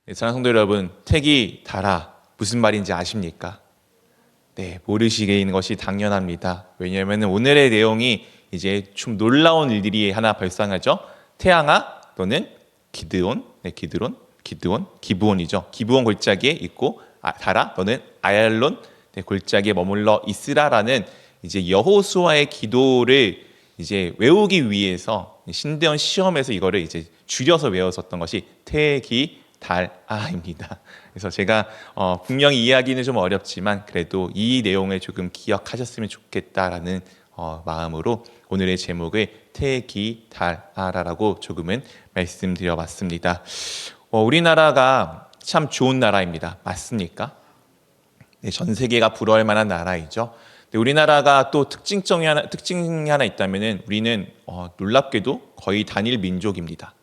네, 사랑하는 성도 여러분, 택이 달아 무슨 말인지 아십니까? 네, 모르시게 있는 것이 당연합니다. 왜냐하면 오늘의 내용이 이제 좀 놀라운 일들이 하나 발생하죠. 태양아, 너는 기드온, 기브온이죠. 기브온 골짜기에 있고, 달아, 너는 아얄론 골짜기에 머물러 있으라라는 이제 여호수아의 기도를 이제 외우기 위해서 신대원 시험에서 이거를 이제 줄여서 외웠었던 것이 태기 달아입니다. 그래서 제가 분명히 이해하기는 좀 어렵지만 그래도 이 내용을 조금 기억하셨으면 좋겠다라는 마음으로 오늘의 제목을 태기달아라라고 조금은 말씀드려봤습니다. 우리나라가 참 좋은 나라입니다. 맞습니까? 네, 전 세계가 부러워할 만한 나라이죠. 근데 우리나라가 또 특징이 하나 있다면은 우리는 놀랍게도 거의 단일 민족입니다.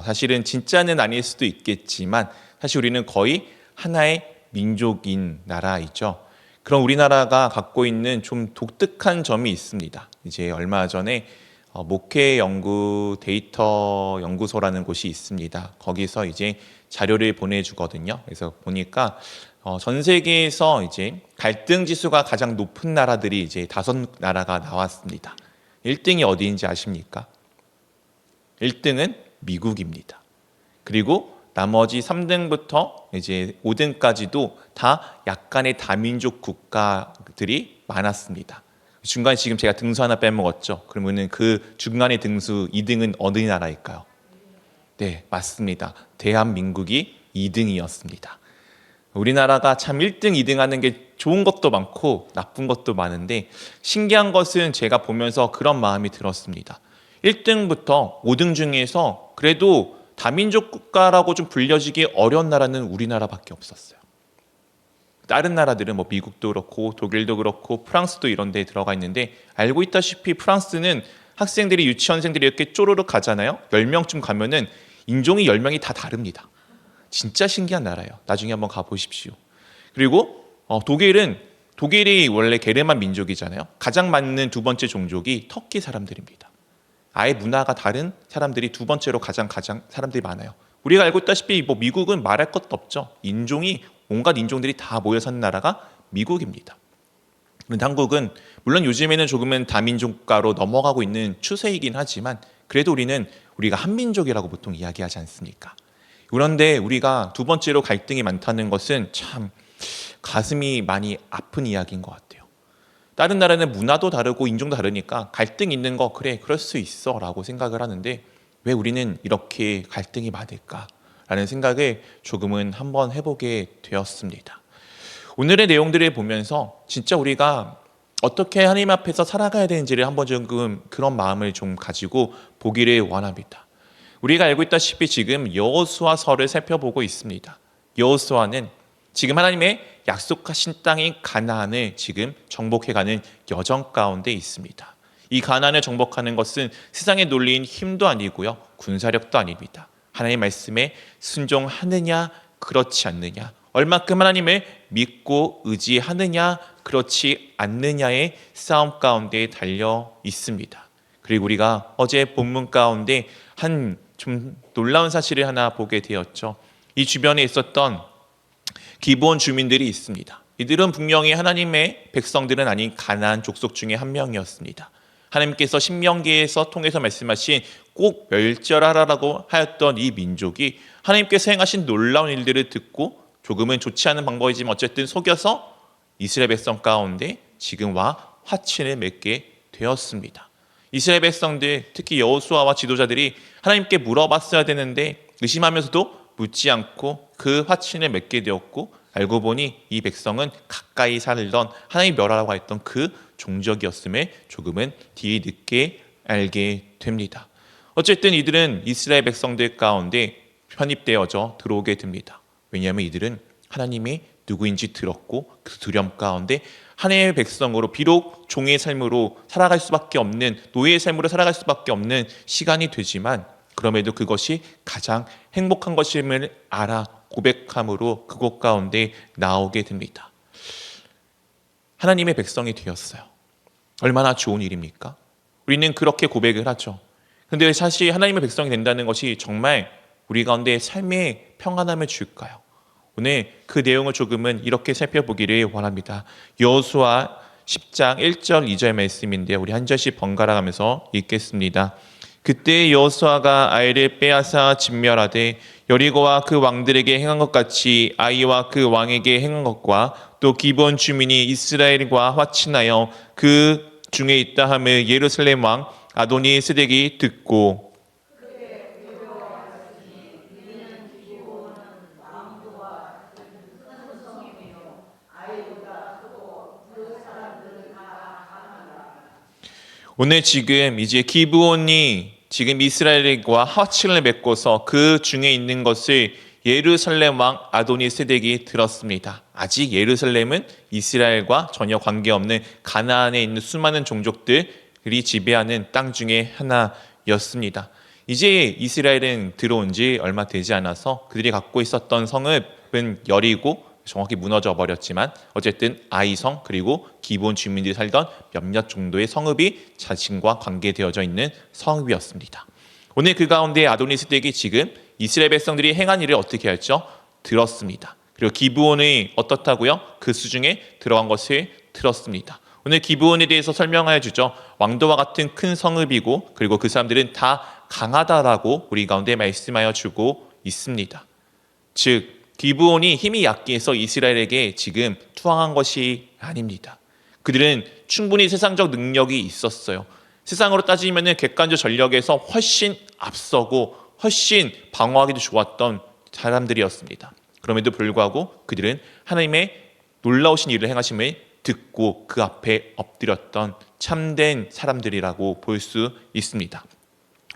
사실은 진짜는 아닐 수도 있겠지만 사실 우리는 거의 하나의 민족인 나라이죠. 그럼 우리나라가 갖고 있는 좀 독특한 점이 있습니다. 이제 얼마 전에 목회 연구 데이터 연구소라는 곳이 있습니다. 거기서 이제 자료를 보내주거든요. 그래서 보니까 전 세계에서 이제 갈등 지수가 가장 높은 나라들이 이제 5나라가 나왔습니다. 1등이 어디인지 아십니까? 1등은 미국입니다. 그리고 나머지 3등부터 이제 5등까지도 다 약간의 다민족 국가들이 많았습니다. 중간에 지금 제가 등수 하나 빼먹었죠. 그러면은 그 중간의 등수 2등은 어느 나라일까요? 네, 맞습니다. 대한민국이 2등이었습니다. 우리나라가 참 1등, 2등 하는 게 좋은 것도 많고 나쁜 것도 많은데 신기한 것은 제가 보면서 그런 마음이 들었습니다. 1등부터 5등 중에서 그래도 다민족 국가라고 좀 불려지기 어려운 나라는 우리나라밖에 없었어요. 다른 나라들은 뭐 미국도 그렇고 독일도 그렇고 프랑스도 이런 데에 들어가 있는데 알고 있다시피 프랑스는 학생들이 유치원생들이 이렇게 쪼르륵 가잖아요. 10명쯤 가면은 인종이 10명이 다 다릅니다. 진짜 신기한 나라예요. 나중에 한번 가보십시오. 그리고 독일이 원래 게르만 민족이잖아요. 가장 많은 두 번째 종족이 터키 사람들입니다. 아예 문화가 다른 사람들이 두 번째로 가장 사람들이 많아요. 우리가 알고 있다시피 뭐 미국은 말할 것도 없죠. 온갖 인종들이 다 모여 사는 나라가 미국입니다. 그런데 한국은 물론 요즘에는 조금은 다민족가로 넘어가고 있는 추세이긴 하지만 그래도 우리가 한민족이라고 보통 이야기하지 않습니까? 그런데 우리가 두 번째로 갈등이 많다는 것은 참 가슴이 많이 아픈 이야기인 것 같아요. 다른 나라는 문화도 다르고 인종도 다르니까 갈등 있는 거 그래 그럴 수 있어 라고 생각을 하는데 왜 우리는 이렇게 갈등이 많을까라는 생각을 조금은 한번 해보게 되었습니다. 오늘의 내용들을 보면서 진짜 우리가 어떻게 하나님 앞에서 살아가야 되는지를 한번 조금 그런 마음을 좀 가지고 보기를 원합니다. 우리가 알고 있다시피 지금 여호수아서를 살펴보고 있습니다. 여호수아는 지금 하나님의 약속하신 땅인 가나안을 지금 정복해가는 여정 가운데 있습니다. 이 가나안을 정복하는 것은 세상의 논리인 힘도 아니고요. 군사력도 아닙니다. 하나님의 말씀에 순종하느냐 그렇지 않느냐 얼마큼 하나님을 믿고 의지하느냐 그렇지 않느냐의 싸움 가운데 달려 있습니다. 그리고 우리가 어제 본문 가운데 한 좀 놀라운 사실을 하나 보게 되었죠. 이 주변에 있었던 기브온 주민들이 있습니다. 이들은 분명히 하나님의 백성들은 아닌 가나안 족속 중에 한 명이었습니다. 하나님께서 신명기에서 통해서 말씀하신 꼭 멸절하라라고 하였던 이 민족이 하나님께서 행하신 놀라운 일들을 듣고 조금은 좋지 않은 방법이지만 어쨌든 속여서 이스라엘 백성 가운데 지금 와 화친을 맺게 되었습니다. 이스라엘 백성들 특히 여호수아와 지도자들이 하나님께 물어봤어야 되는데 의심하면서도 묻지 않고 그 화친을 맺게 되었고 알고 보니 이 백성은 가까이 살던 하나님이 멸하라고 했던 그 종족이었음을 조금은 뒤늦게 알게 됩니다. 어쨌든 이들은 이스라엘 백성들 가운데 편입되어져 들어오게 됩니다. 왜냐하면 이들은 하나님이 누구인지 들었고 그 두려움 가운데 하나님의 백성으로 비록 종의 삶으로 살아갈 수밖에 없는 노예의 삶으로 살아갈 수밖에 없는 시간이 되지만 그럼에도 그것이 가장 행복한 것임을 알아 고백함으로 그곳 가운데 나오게 됩니다. 하나님의 백성이 되었어요. 얼마나 좋은 일입니까? 우리는 그렇게 고백을 하죠. 그런데 사실 하나님의 백성이 된다는 것이 정말 우리 가운데 삶의 평안함을 줄까요? 오늘 그 내용을 조금은 이렇게 살펴보기를 원합니다. 여호수아 10장 1절 2절 말씀인데요. 우리 한 절씩 번갈아 가면서 읽겠습니다. 그때 여호수아가 아이를 빼앗아 진멸하되 여리고와 그 왕들에게 행한 것 같이 아이와 그 왕에게 행한 것과 또 기브온 주민이 이스라엘과 화친하여 그 중에 있다 함을 예루살렘 왕 아도니 스덱이 듣고 오늘 지금 이제 기브온이 지금 이스라엘과 화친을 맺고서 그 중에 있는 것을 예루살렘 왕 아도니 스덱이 들었습니다. 아직 예루살렘은 이스라엘과 전혀 관계없는 가나안에 있는 수많은 종족들이 지배하는 땅 중에 하나였습니다. 이제 이스라엘은 들어온 지 얼마 되지 않아서 그들이 갖고 있었던 성읍은 여리고 정확히 무너져 버렸지만 어쨌든 아이성 그리고 기브온 주민들이 살던 몇몇 정도의 성읍이 자신과 관계되어져 있는 성읍이었습니다. 오늘 그 가운데 아도니 스덱이 지금 이스라엘 백성들이 행한 일을 어떻게 했죠? 들었습니다. 그리고 기브온이 어떻다고요? 그 수중에 들어간 것을 들었습니다. 오늘 기브온에 대해서 설명하여 주죠. 왕도와 같은 큰 성읍이고 그리고 그 사람들은 다 강하다라고 우리 가운데 말씀하여 주고 있습니다. 즉 기브온이 힘이 약해서 이스라엘에게 지금 투항한 것이 아닙니다. 그들은 충분히 세상적 능력이 있었어요. 세상으로 따지면 객관적 전력에서 훨씬 앞서고 훨씬 방어하기도 좋았던 사람들이었습니다. 그럼에도 불구하고 그들은 하나님의 놀라우신 일을 행하심을 듣고 그 앞에 엎드렸던 참된 사람들이라고 볼 수 있습니다.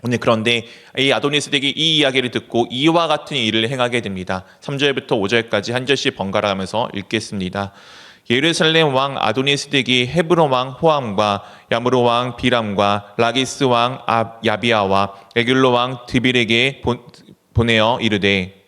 오늘 그런데 이 아도니 스덱이 이 이야기를 듣고 이와 같은 일을 행하게 됩니다. 3절부터 5절까지 한 절씩 번갈아 가면서 읽겠습니다. 예루살렘 왕 아도니 스덱이 헤브론 왕 호암과 야므로 왕 비람과 라기스 왕 야비아와 에글로 왕 드빌에게 보내어 이르되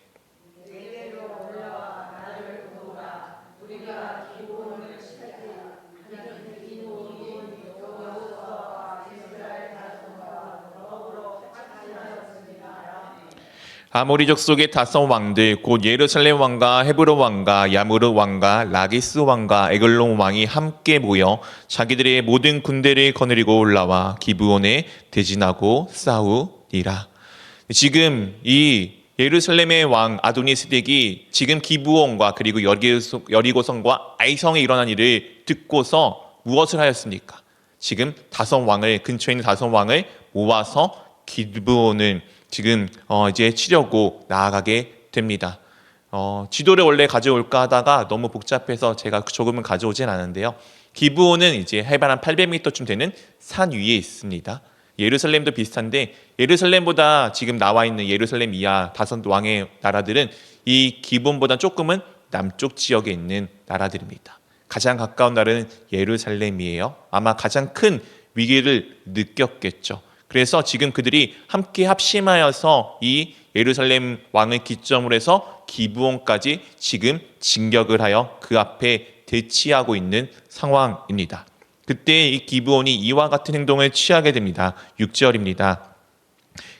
아모리족 속의 다섯 왕들 곧 예루살렘 왕과 헤브론 왕과 야므르 왕과 라기스 왕과 에글론 왕이 함께 모여 자기들의 모든 군대를 거느리고 올라와 기브온에 대진하고 싸우니라. 지금 이 예루살렘의 왕 아도니 스덱이 지금 기브온과 그리고 여리고성과 아이성에 일어난 일을 듣고서 무엇을 하였습니까? 지금 다섯 왕을 근처에 있는 다섯 왕을 모아서 기브온을 지금 이제 치려고 나아가게 됩니다. 지도를 원래 가져올까 하다가 너무 복잡해서 제가 조금은 가져오진 않은데요. 기브온은 이제 해발 한 800m쯤 되는 산 위에 있습니다. 예루살렘도 비슷한데 예루살렘보다 지금 나와 있는 예루살렘 이하 다섯 왕의 나라들은 이 기브온보다 조금은 남쪽 지역에 있는 나라들입니다. 가장 가까운 나라는 예루살렘이에요. 아마 가장 큰 위기를 느꼈겠죠. 그래서 지금 그들이 함께 합심하여서 이 예루살렘 왕을 기점으로 해서 기브온까지 지금 진격을 하여 그 앞에 대치하고 있는 상황입니다. 그때 이 기브온이 이와 같은 행동을 취하게 됩니다. 6절입니다.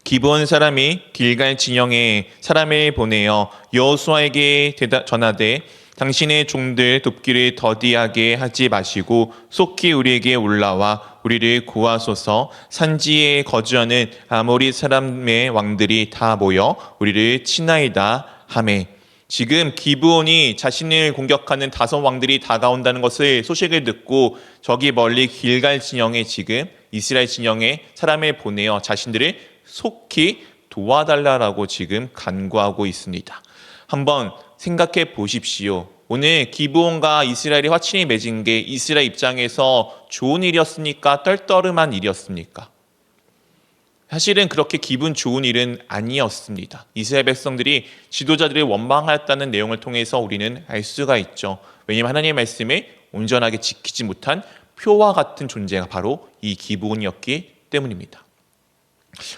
기브온 사람이 길갈 진영에 사람을 보내어 여호수아에게 전하되 당신의 종들 돕기를 더디하게 하지 마시고 속히 우리에게 올라와 우리를 구하소서. 산지에 거주하는 아모리 사람의 왕들이 다 모여 우리를 치나이다 하매. 지금 기브온이 자신을 공격하는 다섯 왕들이 다가온다는 것을 소식을 듣고 저기 멀리 길갈 진영에 지금 이스라엘 진영에 사람을 보내어 자신들을 속히 도와달라고 지금 간구하고 있습니다. 한번 생각해 보십시오. 오늘 기브온과 이스라엘이 화친이 맺은 게 이스라엘 입장에서 좋은 일이었습니까? 떨떠름한 일이었습니까? 사실은 그렇게 기분 좋은 일은 아니었습니다. 이스라엘 백성들이 지도자들을 원망하였다는 내용을 통해서 우리는 알 수가 있죠. 왜냐하면 하나님의 말씀을 온전하게 지키지 못한 표와 같은 존재가 바로 이 기브온이었기 때문입니다.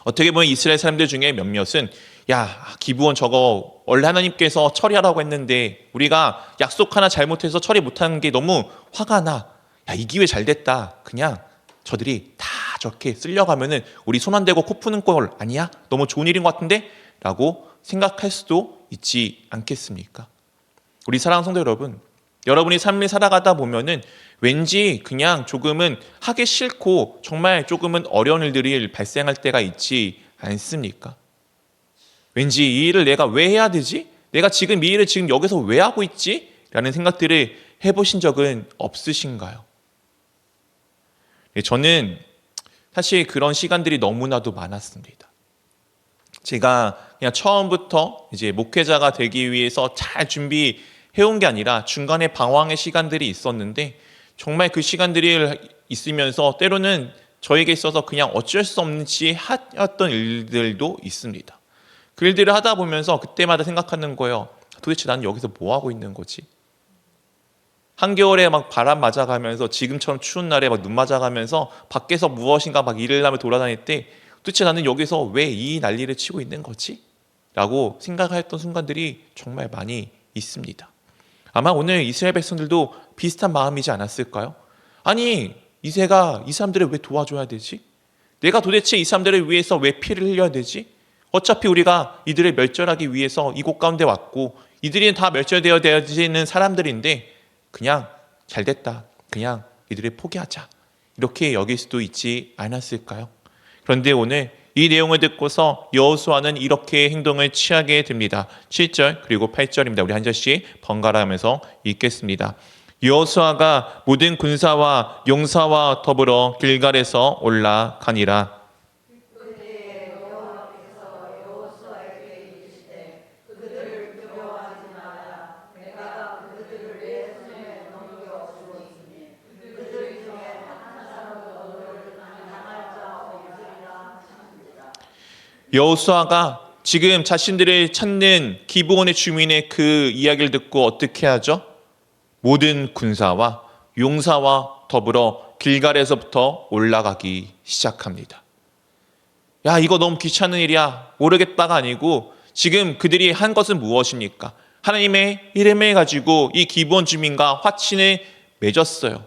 어떻게 보면 이스라엘 사람들 중에 몇몇은 야, 기브온 저거 원래 하나님께서 처리하라고 했는데 우리가 약속 하나 잘못해서 처리 못하는 게 너무 화가 나. 야, 이 기회 잘 됐다. 그냥 저들이 다 저렇게 쓸려가면은 우리 손 안 대고 코 푸는 꼴 아니야? 너무 좋은 일인 것 같은데? 라고 생각할 수도 있지 않겠습니까? 우리 사랑하는 성도 여러분, 여러분이 삶을 살아가다 보면은 왠지 그냥 조금은 하기 싫고 정말 조금은 어려운 일들이 발생할 때가 있지 않습니까? 왠지 이 일을 내가 왜 해야 되지? 내가 지금 이 일을 지금 여기서 왜 하고 있지? 라는 생각들을 해보신 적은 없으신가요? 저는 사실 그런 시간들이 너무나도 많았습니다. 제가 그냥 처음부터 이제 목회자가 되기 위해서 잘 준비해온 게 아니라 중간에 방황의 시간들이 있었는데 정말 그 시간들이 있으면서 때로는 저에게 있어서 그냥 어쩔 수 없는지 하였던 일들도 있습니다. 그 일들을 하다 보면서 그때마다 생각하는 거예요. 도대체 나는 여기서 뭐 하고 있는 거지? 한겨울에 막 바람 맞아가면서 지금처럼 추운 날에 막 눈 맞아가면서 밖에서 무엇인가 막 일을 하며 돌아다닐 때 도대체 나는 여기서 왜 이 난리를 치고 있는 거지? 라고 생각했던 순간들이 정말 많이 있습니다. 아마 오늘 이스라엘 백성들도 비슷한 마음이지 않았을까요? 아니, 이새가 이 사람들을 왜 도와줘야 되지? 내가 도대체 이 사람들을 위해서 왜 피를 흘려야 되지? 어차피 우리가 이들을 멸절하기 위해서 이곳 가운데 왔고 이들이 다 멸절되어지는 사람들인데 그냥 잘됐다. 그냥 이들을 포기하자. 이렇게 여길 수도 있지 않았을까요? 그런데 오늘 이 내용을 듣고서 여호수아는 이렇게 행동을 취하게 됩니다. 7절 그리고 8절입니다. 우리 한 절씩 번갈아 가면서 읽겠습니다. 여호수아가 모든 군사와 용사와 더불어 길갈에서 올라가니라. 여호수아가 지금 자신들을 찾는 기브온의 주민의 그 이야기를 듣고 어떻게 하죠? 모든 군사와 용사와 더불어 길갈에서부터 올라가기 시작합니다. 야, 이거 너무 귀찮은 일이야. 모르겠다가 아니고 지금 그들이 한 것은 무엇입니까? 하나님의 이름을 가지고 이 기브온 주민과 화친을 맺었어요.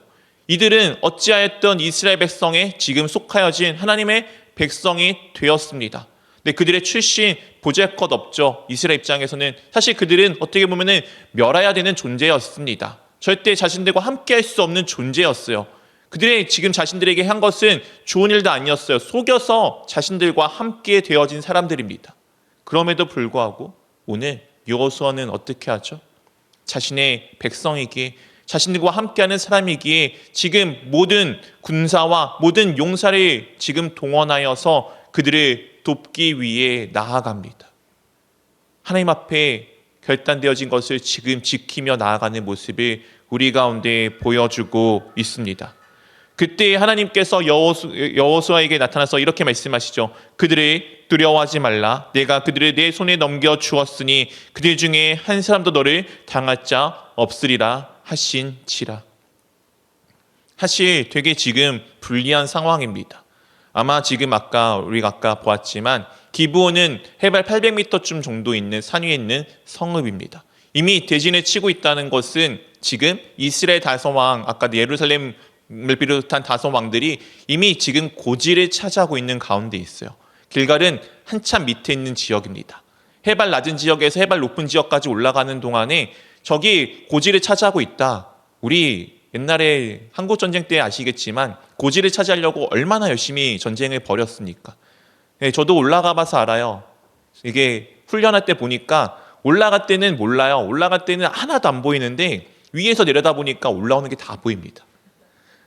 이들은 어찌하였던 이스라엘 백성에 지금 속하여진 하나님의 백성이 되었습니다. 근데 그들의 출신 보잘것없죠. 이스라엘 입장에서는 사실 그들은 어떻게 보면은 멸해야 되는 존재였습니다. 절대 자신들과 함께할 수 없는 존재였어요. 그들의 지금 자신들에게 한 것은 좋은 일도 아니었어요. 속여서 자신들과 함께 되어진 사람들입니다. 그럼에도 불구하고 오늘 여호수아는 어떻게 하죠? 자신의 백성이기에 자신들과 함께하는 사람이기에 지금 모든 군사와 모든 용사를 지금 동원하여서 그들을 돕기 위해 나아갑니다. 하나님 앞에 결단되어진 것을 지금 지키며 나아가는 모습을 우리 가운데 보여주고 있습니다. 그때 하나님께서 여호수아에게 나타나서 이렇게 말씀하시죠. 그들을 두려워하지 말라. 내가 그들을 내 손에 넘겨 주었으니 그들 중에 한 사람도 너를 당할 자 없으리라 하신지라. 사실 되게 지금 불리한 상황입니다. 아마 지금 우리가 아까 보았지만 기브온은 해발 800m쯤 정도 있는 산 위에 있는 성읍입니다. 이미 대진을 치고 있다는 것은 지금 이스라엘 다섯왕, 아까 예루살렘을 비롯한 다섯왕들이 이미 지금 고지를 차지하고 있는 가운데 있어요. 길갈은 한참 밑에 있는 지역입니다. 해발 낮은 지역에서 해발 높은 지역까지 올라가는 동안에 저기 고지를 차지하고 있다. 우리 옛날에 한국전쟁 때 아시겠지만 고지를 차지하려고 얼마나 열심히 전쟁을 벌였습니까? 네, 저도 올라가 봐서 알아요. 이게 훈련할 때 보니까 올라갈 때는 몰라요. 올라갈 때는 하나도 안 보이는데 위에서 내려다 보니까 올라오는 게 다 보입니다.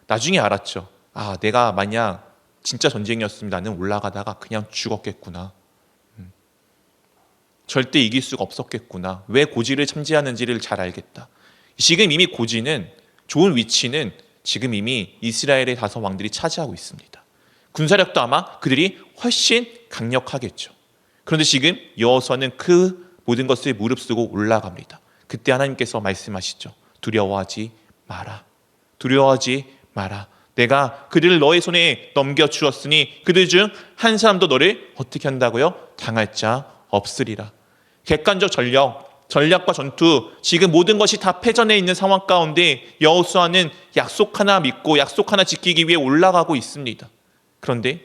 나중에 알았죠. 아, 내가 만약 진짜 전쟁이었으면 나는 올라가다가 그냥 죽었겠구나. 절대 이길 수가 없었겠구나. 왜 고지를 참지하는지를 잘 알겠다. 지금 이미 고지는 좋은 위치는 지금 이미 이스라엘의 다섯 왕들이 차지하고 있습니다. 군사력도 아마 그들이 훨씬 강력하겠죠. 그런데 지금 여호수아는 그 모든 것을 무릅쓰고 올라갑니다. 그때 하나님께서 말씀하시죠. 두려워하지 마라. 두려워하지 마라. 내가 그들을 너의 손에 넘겨주었으니 그들 중 한 사람도 너를 어떻게 한다고요? 당할 자 없으리라. 객관적 전략과 전투, 지금 모든 것이 다 패전해 있는 상황 가운데 여호수아는 약속 하나 믿고 약속 하나 지키기 위해 올라가고 있습니다. 그런데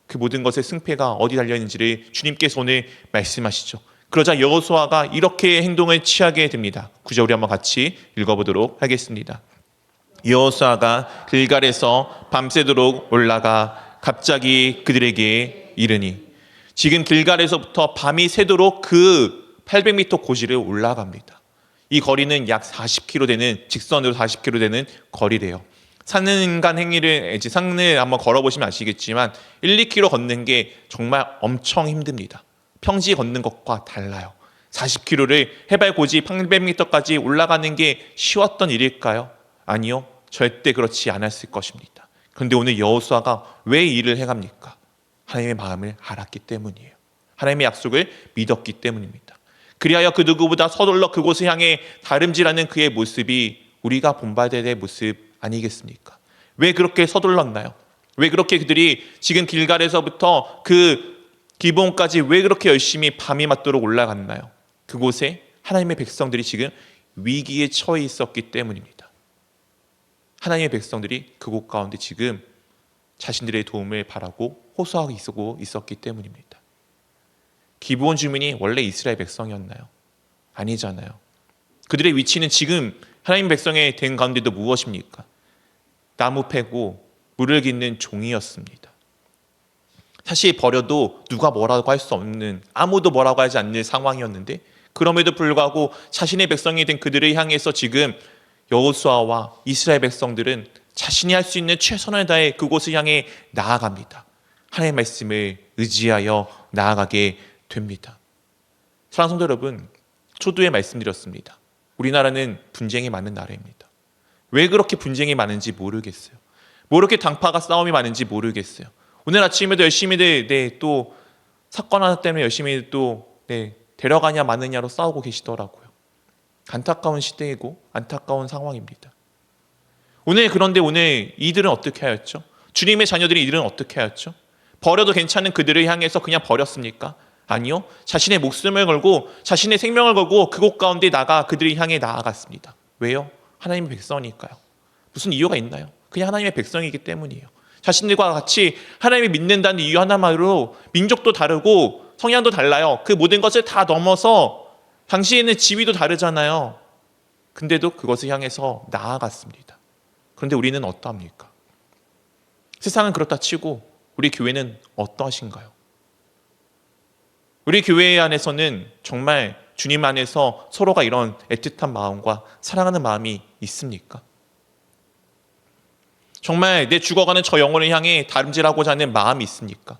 그 모든 것의 승패가 어디 달려 있는지를 주님께서 오늘 말씀하시죠. 그러자 여호수아가 이렇게 행동을 취하게 됩니다. 9절 우리 한번 같이 읽어보도록 하겠습니다. 여호수아가 길갈에서 밤새도록 올라가 갑자기 그들에게 이르니, 지금 길갈에서부터 밤이 새도록 그 800m 고지를 올라갑니다. 이 거리는 약 40km 되는, 직선으로 40km 되는 거리래요. 산을 한번 걸어보시면 아시겠지만 1, 2km 걷는 게 정말 엄청 힘듭니다. 평지 걷는 것과 달라요. 40km를 해발 고지 800m까지 올라가는 게 쉬웠던 일일까요? 아니요. 절대 그렇지 않았을 것입니다. 그런데 오늘 여호수아가 왜 이 일을 행합니까? 하나님의 마음을 알았기 때문이에요. 하나님의 약속을 믿었기 때문입니다. 그리하여 그 누구보다 서둘러 그곳을 향해 다름질하는 그의 모습이 우리가 본받아야 될 모습 아니겠습니까? 왜 그렇게 서둘렀나요? 왜 그렇게 그들이 지금 길갈에서부터 그 기브온까지 왜 그렇게 열심히 밤이 맞도록 올라갔나요? 그곳에 하나님의 백성들이 지금 위기에 처해 있었기 때문입니다. 하나님의 백성들이 그곳 가운데 지금 자신들의 도움을 바라고 호소하고 있었기 때문입니다. 기브온 주민이 원래 이스라엘 백성이었나요? 아니잖아요. 그들의 위치는 지금 하나님 백성의 된 가운데도 무엇입니까? 나무 패고 물을 깃는 종이었습니다. 사실 버려도 누가 뭐라고 할 수 없는, 아무도 뭐라고 하지 않는 상황이었는데, 그럼에도 불구하고 자신의 백성이 된 그들을 향해서 지금 여호수아와 이스라엘 백성들은 자신이 할 수 있는 최선을 다해 그곳을 향해 나아갑니다. 하나님의 말씀을 의지하여 나아가게 됩니다. 사랑하는 성도 여러분, 초두에 말씀드렸습니다. 우리나라는 분쟁이 많은 나라입니다. 왜 그렇게 분쟁이 많은지 모르겠어요. 뭐 이렇게 당파가 싸움이 많은지 모르겠어요. 오늘 아침에도 열심히 또 사건 하나 때문에 열심히 또 데려가냐 마느냐로 싸우고 계시더라고요. 안타까운 시대이고 안타까운 상황입니다. 그런데 오늘 이들은 어떻게 하였죠? 주님의 자녀들이 이들은 어떻게 하였죠? 버려도 괜찮은 그들을 향해서 그냥 버렸습니까? 아니요. 자신의 목숨을 걸고 자신의 생명을 걸고 그곳 가운데 그들이 향해 나아갔습니다. 왜요? 하나님의 백성이니까요. 무슨 이유가 있나요? 그냥 하나님의 백성이기 때문이에요. 자신들과 같이 하나님을 믿는다는 이유 하나만으로 민족도 다르고 성향도 달라요. 그 모든 것을 다 넘어서 당시에는 지위도 다르잖아요. 근데도 그것을 향해서 나아갔습니다. 그런데 우리는 어떠합니까? 세상은 그렇다 치고 우리 교회는 어떠하신가요? 우리 교회 안에서는 정말 주님 안에서 서로가 이런 애틋한 마음과 사랑하는 마음이 있습니까? 정말 내 죽어가는 저 영혼을 향해 다름질하고자 하는 마음이 있습니까?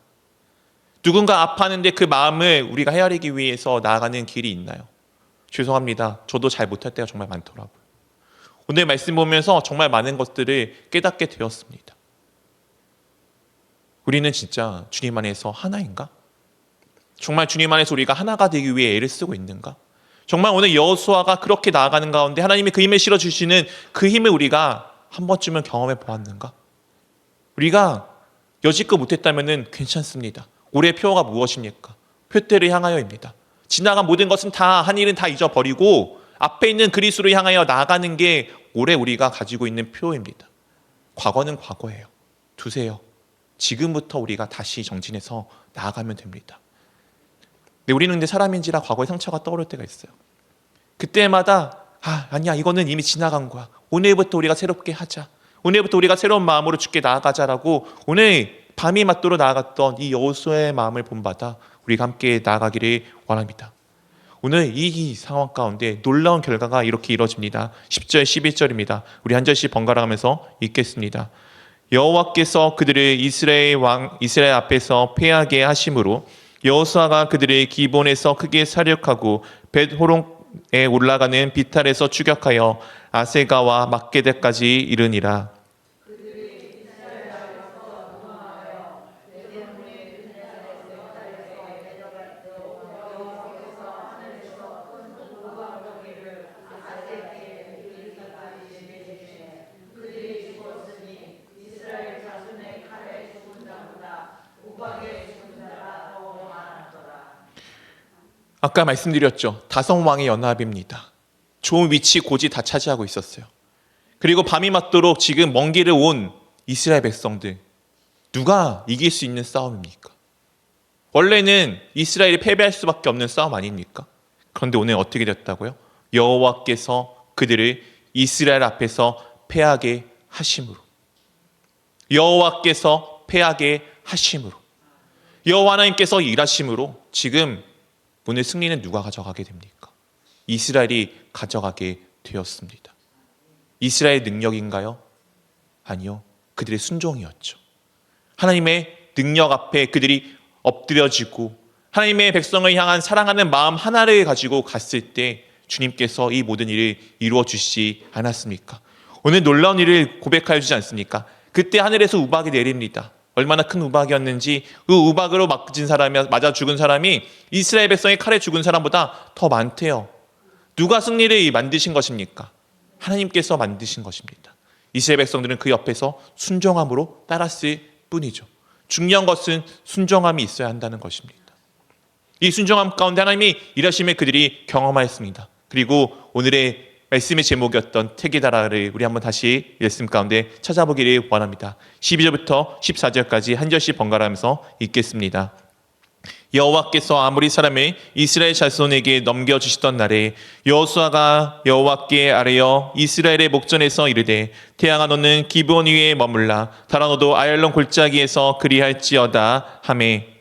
누군가 아파하는데 그 마음을 우리가 헤아리기 위해서 나아가는 길이 있나요? 죄송합니다. 저도 잘 못할 때가 정말 많더라고요. 오늘 말씀 보면서 정말 많은 것들을 깨닫게 되었습니다. 우리는 진짜 주님 안에서 하나인가? 정말 주님 안에서 우리가 하나가 되기 위해 애를 쓰고 있는가? 정말 오늘 여호수아가 그렇게 나아가는 가운데 하나님이 그 힘을 실어주시는 그 힘을 우리가 한 번쯤은 경험해 보았는가? 우리가 여지껏 못했다면 괜찮습니다. 올해의 표어가 무엇입니까? 표대를 향하여입니다. 지나간 모든 것은 한 일은 다 잊어버리고 앞에 있는 그리스도를 향하여 나아가는 게 올해 우리가 가지고 있는 표어입니다. 과거는 과거예요. 두세요. 지금부터 우리가 다시 정진해서 나아가면 됩니다. 우리는 근데 사람인지라 과거의 상처가 떠오를 때가 있어요. 그때마다 아니야, 이거는 이미 지나간 거야. 오늘부터 우리가 새롭게 하자. 오늘부터 우리가 새로운 마음으로 주께 나아가자라고 오늘 밤이 맞도록 나아갔던 이 여호수아의 마음을 본받아 우리가 함께 나아가기를 원합니다. 오늘 이 상황 가운데 놀라운 결과가 이렇게 이루어집니다. 10절 11절입니다. 우리 한 절씩 번갈아가면서 읽겠습니다. 여호와께서 그들을 이스라엘 앞에서 패하게 하심으로 여호수아가 그들을 기본에서 크게 사륙하고 벳호론에 올라가는 비탈에서 추격하여 아세가와 막게다까지 이르니라. 아까 말씀드렸죠. 다성왕의 연합입니다. 좋은 위치 고지 다 차지하고 있었어요. 그리고 밤이 맞도록 지금 먼 길을 온 이스라엘 백성들, 누가 이길 수 있는 싸움입니까? 원래는 이스라엘이 패배할 수밖에 없는 싸움 아닙니까? 그런데 오늘 어떻게 됐다고요? 여호와께서 그들을 이스라엘 앞에서 패하게 하심으로, 여호와께서 패하게 하심으로, 여호와 하나님께서 일하심으로 지금 오늘 승리는 누가 가져가게 됩니까? 이스라엘이 가져가게 되었습니다. 이스라엘의 능력인가요? 아니요. 그들의 순종이었죠. 하나님의 능력 앞에 그들이 엎드려지고 하나님의 백성을 향한 사랑하는 마음 하나를 가지고 갔을 때 주님께서 이 모든 일을 이루어 주시지 않았습니까? 오늘 놀라운 일을 고백하여 주지 않습니까? 그때 하늘에서 우박이 내립니다. 얼마나 큰 우박이었는지 그 우박으로 맞아 죽은 사람이 이스라엘 백성의 칼에 죽은 사람보다 더 많대요. 누가 승리를 만드신 것입니까? 하나님께서 만드신 것입니다. 이스라엘 백성들은 그 옆에서 순종함으로 따랐을 뿐이죠. 중요한 것은 순종함이 있어야 한다는 것입니다. 이 순종함 가운데 하나님이 일하심을 그들이 경험하였습니다. 그리고 오늘의 말씀의 제목이었던 택이다라를 우리 한번 다시 말씀 가운데 찾아보기를 원합니다. 12절부터 14절까지 한 절씩 번갈아가면서 읽겠습니다. 여호와께서 아모리 사람을 이스라엘 자손에게 넘겨주시던 날에 여호수아가 여호와께 아뢰어 이스라엘의 목전에서 이르되 태양아 너는 기브온 위에 머물라 달아 너도 아얄론 골짜기에서 그리할지어다 하매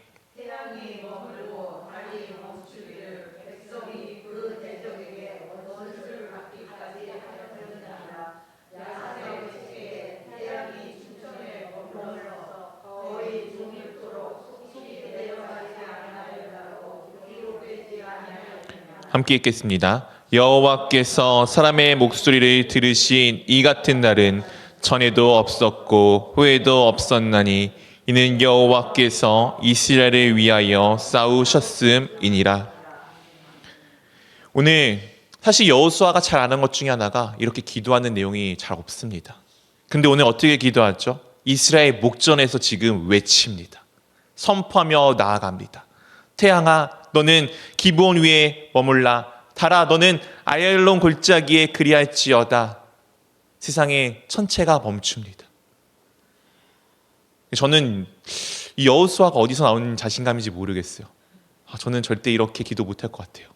함께 읽겠습니다. 여호와께서 사람의 목소리를 들으신 이 같은 날은 전에도 없었고 후에도 없었나니 이는 여호와께서 이스라엘을 위하여 싸우셨음이니라. 오늘 사실 여호수아가 잘 아는 것 중에 하나가 이렇게 기도하는 내용이 잘 없습니다. 근데 오늘 어떻게 기도하죠? 이스라엘 목전에서 지금 외칩니다. 선포하며 나아갑니다. 태양아 너는 기브온 위에 머물라 달아 너는 아얄론 골짜기에 그리할지어다. 세상의 천체가 멈춥니다. 저는 이 여호수아가 어디서 나온 자신감인지 모르겠어요. 저는 절대 이렇게 기도 못할 것 같아요.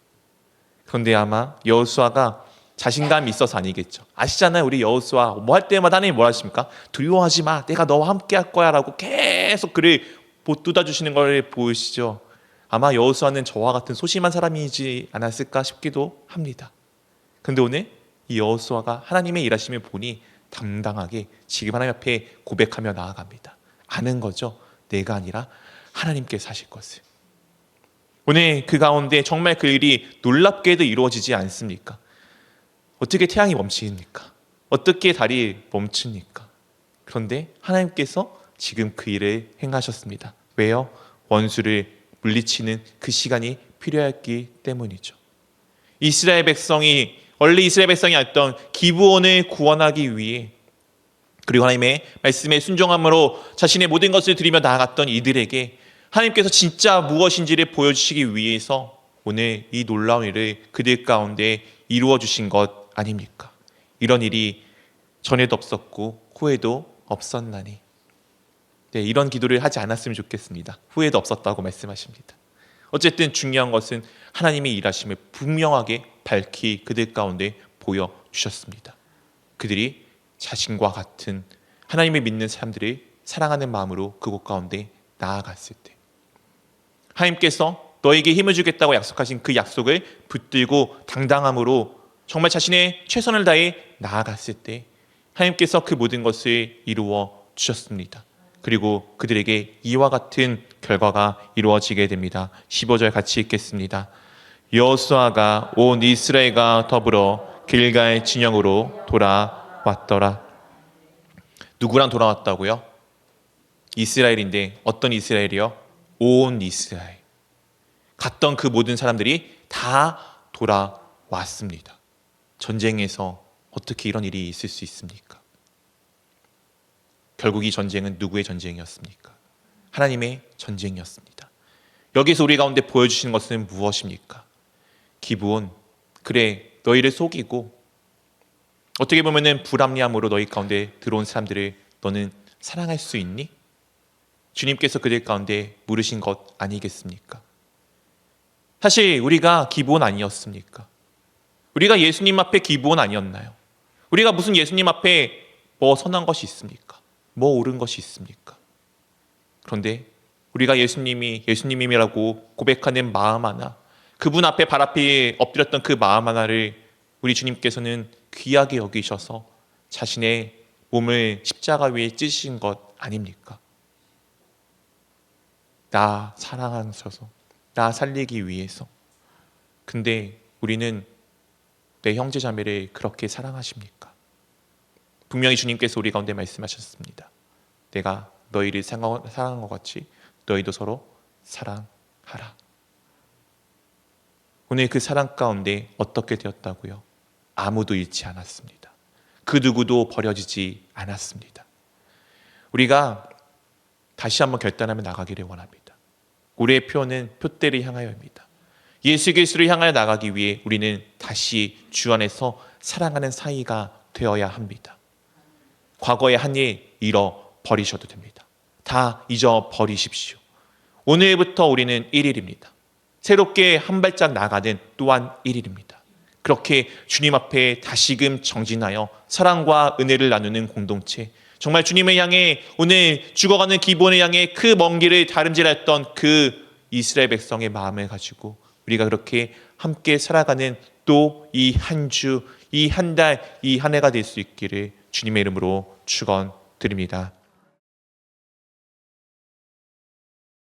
그런데 아마 여호수아가 자신감이 있어서 아니겠죠. 아시잖아요. 우리 여호수아 뭐 할 때마다 하나님 뭘 하십니까? 두려워하지 마. 내가 너와 함께 할 거야 라고 계속 그를 보뚜다 주시는 걸 보이시죠. 아마 여호수아는 저와 같은 소심한 사람이지 않았을까 싶기도 합니다. 그런데 오늘 이 여호수아가 하나님의 일하심을 보니 당당하게 지금 하나님 앞에 고백하며 나아갑니다. 아는 거죠. 내가 아니라 하나님께서 하실 것을. 오늘 그 가운데 정말 그 일이 놀랍게도 이루어지지 않습니까? 어떻게 태양이 멈추니까? 어떻게 달이 멈춥니까? 그런데 하나님께서 지금 그 일을 행하셨습니다. 왜요? 원수를 물리치는 그 시간이 필요했기 때문이죠. 원래 이스라엘 백성이 했던 기브온을 구원하기 위해 그리고 하나님의 말씀에 순종함으로 자신의 모든 것을 드리며 나아갔던 이들에게 하나님께서 진짜 무엇인지를 보여주시기 위해서 오늘 이 놀라운 일을 그들 가운데 이루어 주신 것 아닙니까? 이런 일이 전에도 없었고 후에도 없었나니. 네, 이런 기도를 하지 않았으면 좋겠습니다. 후에도 없었다고 말씀하십니다. 어쨌든 중요한 것은 하나님의 일하심을 분명하게 밝히 그들 가운데 보여주셨습니다. 그들이 자신과 같은 하나님을 믿는 사람들을 사랑하는 마음으로 그곳 가운데 나아갔을 때 하나님께서 너에게 힘을 주겠다고 약속하신 그 약속을 붙들고 당당함으로 정말 자신의 최선을 다해 나아갔을 때 하나님께서 그 모든 것을 이루어 주셨습니다. 그리고 그들에게 이와 같은 결과가 이루어지게 됩니다. 15절 같이 읽겠습니다. 여호수아가 온 이스라엘과 더불어 길갈 진영으로 돌아왔더라. 누구랑 돌아왔다고요? 이스라엘인데 어떤 이스라엘이요? 온 이스라엘. 갔던 그 모든 사람들이 다 돌아왔습니다. 전쟁에서 어떻게 이런 일이 있을 수 있습니까? 결국 이 전쟁은 누구의 전쟁이었습니까? 하나님의 전쟁이었습니다. 여기서 우리 가운데 보여주시는 것은 무엇입니까? 기브온, 그래 너희를 속이고 어떻게 보면은 불합리함으로 너희 가운데 들어온 사람들을 너는 사랑할 수 있니? 주님께서 그들 가운데 물으신 것 아니겠습니까? 사실 우리가 기본 아니었습니까? 우리가 예수님 앞에 기본 아니었나요? 우리가 무슨 예수님 앞에 뭐 선한 것이 있습니까? 뭐 옳은 것이 있습니까? 그런데 우리가 예수님이라고 고백하는 마음 하나, 그분 앞에 발 앞에 엎드렸던 그 마음 하나를 우리 주님께서는 귀하게 여기셔서 자신의 몸을 십자가 위에 찢으신 것 아닙니까? 나 사랑하셔서, 나 살리기 위해서. 근데 우리는 내 형제 자매를 그렇게 사랑하십니까? 분명히 주님께서 우리 가운데 말씀하셨습니다. 내가 너희를 사랑한 것 같이 너희도 서로 사랑하라. 오늘 그 사랑 가운데 어떻게 되었다고요? 아무도 잃지 않았습니다. 그 누구도 버려지지 않았습니다. 우리가 다시 한번 결단하며 나가기를 원합니다. 우리의 표는 표대를 향하여입니다. 예수 그리스도를 향하여 나가기 위해 우리는 다시 주 안에서 사랑하는 사이가 되어야 합니다. 과거의 한 일 잃어버리셔도 됩니다. 다 잊어버리십시오. 오늘부터 우리는 1일입니다. 새롭게 한 발짝 나가는 또한 1일입니다. 그렇게 주님 앞에 다시금 정진하여 사랑과 은혜를 나누는 공동체, 정말 주님을 향해 오늘 죽어가는 기본을 향해 그 먼 길을 다름질했던 그 이스라엘 백성의 마음을 가지고 우리가 그렇게 함께 살아가는 또 이 한 주, 이 한 달, 이 한 해가 될 수 있기를 주님의 이름으로 축원드립니다.